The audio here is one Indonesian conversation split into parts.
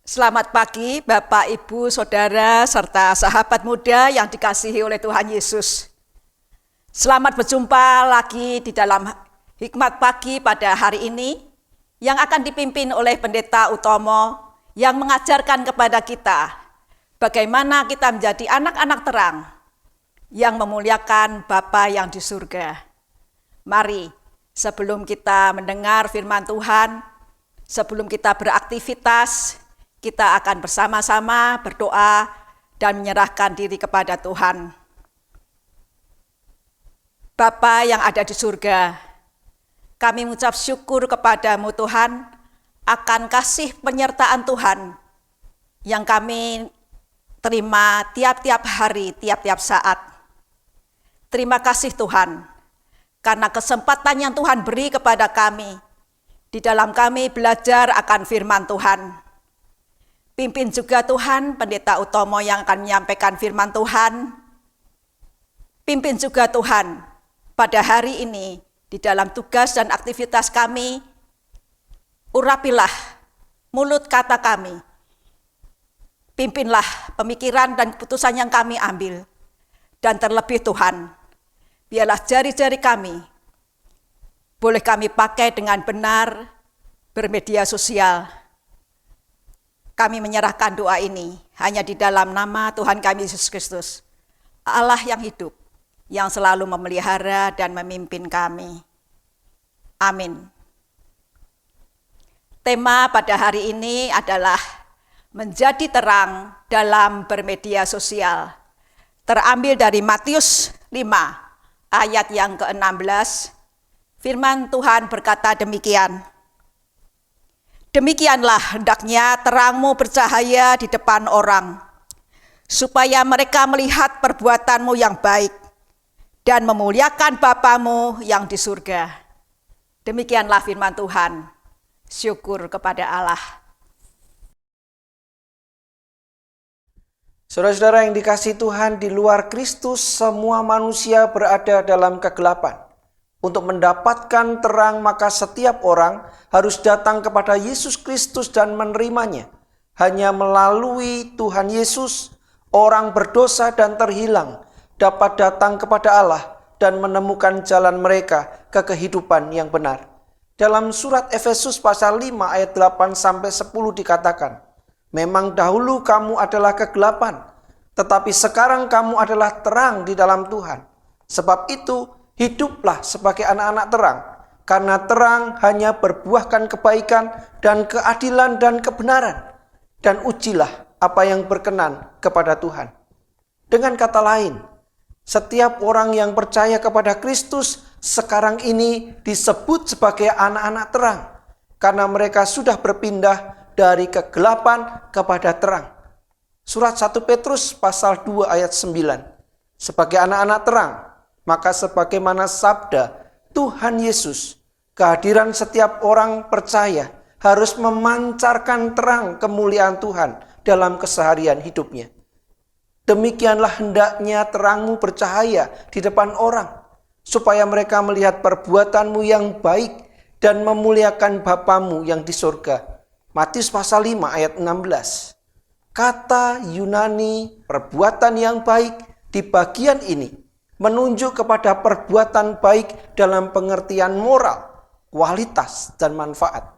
Selamat pagi Bapak, Ibu, Saudara, serta sahabat muda yang dikasihi oleh Tuhan Yesus. Selamat berjumpa lagi di dalam Hikmat Pagi pada hari ini yang akan dipimpin oleh Pendeta Utomo yang mengajarkan kepada kita bagaimana kita menjadi anak-anak terang yang memuliakan Bapa yang di surga. Mari, sebelum kita mendengar firman Tuhan, sebelum kita beraktivitas, kita akan bersama-sama berdoa dan menyerahkan diri kepada Tuhan. Bapa yang ada di surga, kami mengucap syukur kepadamu Tuhan akan kasih penyertaan Tuhan yang kami terima tiap-tiap hari, tiap-tiap saat. Terima kasih Tuhan, karena kesempatan yang Tuhan beri kepada kami, di dalam kami belajar akan firman Tuhan. Pimpin juga Tuhan Pendeta Utomo yang akan menyampaikan firman Tuhan. Pimpin juga Tuhan pada hari ini di dalam tugas dan aktivitas kami. Urapilah mulut kata kami. Pimpinlah pemikiran dan keputusan yang kami ambil. Dan terlebih Tuhan, biarlah jari-jari kami boleh kami pakai dengan benar bermedia sosial. Kami menyerahkan doa ini hanya di dalam nama Tuhan kami Yesus Kristus, Allah yang hidup, yang selalu memelihara dan memimpin kami. Amin. Tema pada hari ini adalah menjadi terang dalam bermedia sosial. Terambil dari Matius 5 ayat yang ke-16. Firman Tuhan berkata demikian. Demikianlah hendaknya terangmu bercahaya di depan orang, supaya mereka melihat perbuatanmu yang baik dan memuliakan Bapamu yang di surga. Demikianlah firman Tuhan. Syukur kepada Allah. Saudara-saudara yang dikasihi Tuhan, di luar Kristus semua manusia berada dalam kegelapan. Untuk mendapatkan terang, maka setiap orang harus datang kepada Yesus Kristus dan menerimanya. Hanya melalui Tuhan Yesus, orang berdosa dan terhilang dapat datang kepada Allah dan menemukan jalan mereka ke kehidupan yang benar. Dalam surat Efesus pasal 5 ayat 8-10 dikatakan, memang dahulu kamu adalah kegelapan, tetapi sekarang kamu adalah terang di dalam Tuhan. Sebab itu, hiduplah sebagai anak-anak terang, karena terang hanya berbuahkan kebaikan dan keadilan dan kebenaran, dan ujilah apa yang berkenan kepada Tuhan. Dengan kata lain, setiap orang yang percaya kepada Kristus sekarang ini disebut sebagai anak-anak terang, karena mereka sudah berpindah dari kegelapan kepada terang. Surat 1 Petrus pasal 2 ayat 9. Sebagai anak-anak terang, maka sebagaimana sabda Tuhan Yesus, kehadiran setiap orang percaya harus memancarkan terang kemuliaan Tuhan dalam keseharian hidupnya. Demikianlah hendaknya terangmu bercahaya di depan orang, supaya mereka melihat perbuatanmu yang baik dan memuliakan Bapamu yang di surga. Matius pasal 5 ayat 16. Kata Yunani perbuatan yang baik di bagian ini menunjuk kepada perbuatan baik dalam pengertian moral, kualitas, dan manfaat.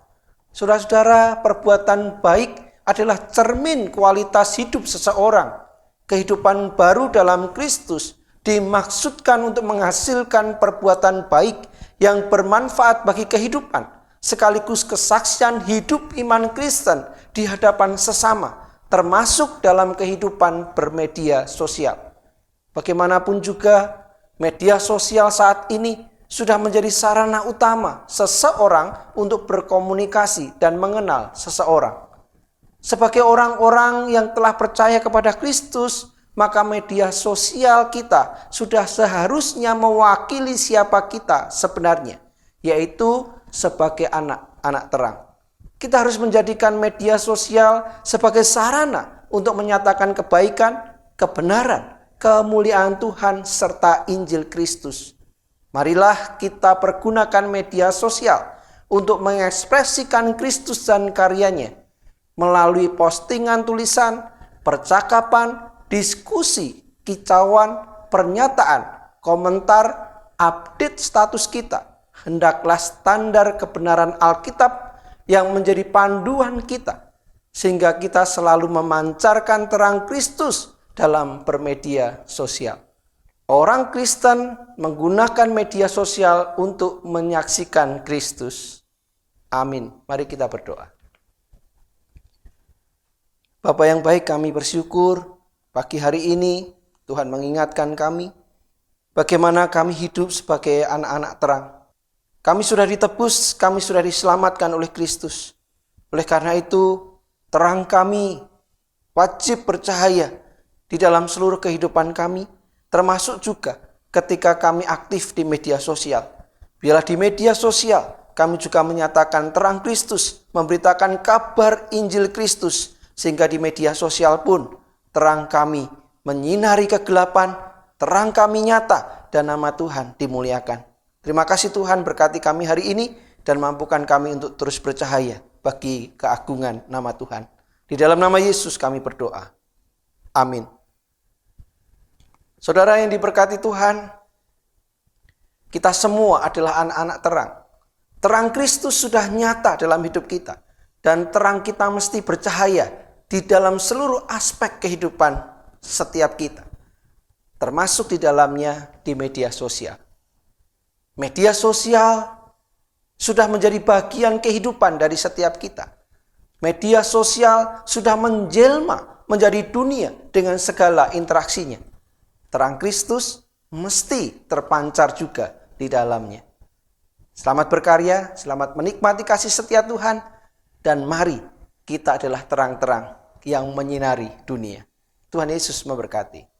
Saudara-saudara, perbuatan baik adalah cermin kualitas hidup seseorang. Kehidupan baru dalam Kristus dimaksudkan untuk menghasilkan perbuatan baik yang bermanfaat bagi kehidupan, sekaligus kesaksian hidup iman Kristen di hadapan sesama, termasuk dalam kehidupan bermedia sosial. Bagaimanapun juga, media sosial saat ini sudah menjadi sarana utama seseorang untuk berkomunikasi dan mengenal seseorang. Sebagai orang-orang yang telah percaya kepada Kristus, maka media sosial kita sudah seharusnya mewakili siapa kita sebenarnya, yaitu sebagai anak-anak terang. Kita harus menjadikan media sosial sebagai sarana untuk menyatakan kebaikan, kebenaran, kemuliaan Tuhan, serta Injil Kristus. Marilah kita pergunakan media sosial untuk mengekspresikan Kristus dan karyanya. melalui postingan tulisan, percakapan, diskusi, kicauan, pernyataan, komentar, update status kita. Hendaklah standar kebenaran Alkitab yang menjadi panduan kita, sehingga kita selalu memancarkan terang Kristus dalam bermedia sosial. Orang Kristen menggunakan media sosial untuk menyaksikan Kristus. Amin. Mari kita berdoa. Bapa yang baik, kami bersyukur pagi hari ini Tuhan mengingatkan kami bagaimana kami hidup sebagai anak-anak terang. Kami sudah ditebus, kami sudah diselamatkan oleh Kristus. Oleh karena itu, terang kami wajib bercahaya di dalam seluruh kehidupan kami, termasuk juga ketika kami aktif di media sosial. Biarlah di media sosial kami juga menyatakan terang Kristus, memberitakan kabar Injil Kristus, sehingga di media sosial pun terang kami menyinari kegelapan, terang kami nyata, dan nama Tuhan dimuliakan. Terima kasih Tuhan, berkati kami hari ini dan mampukan kami untuk terus bercahaya bagi keagungan nama Tuhan. Di dalam nama Yesus kami berdoa. Amin. Saudara yang diberkati Tuhan, kita semua adalah anak-anak terang. Terang Kristus sudah nyata dalam hidup kita. Dan terang kita mesti bercahaya di dalam seluruh aspek kehidupan setiap kita. Termasuk di dalamnya di media sosial. Media sosial sudah menjadi bagian kehidupan dari setiap kita. Media sosial sudah menjelma menjadi dunia dengan segala interaksinya. Terang Kristus mesti terpancar juga di dalamnya. Selamat berkarya, selamat menikmati kasih setia Tuhan, dan mari kita adalah terang-terang yang menyinari dunia. Tuhan Yesus memberkati.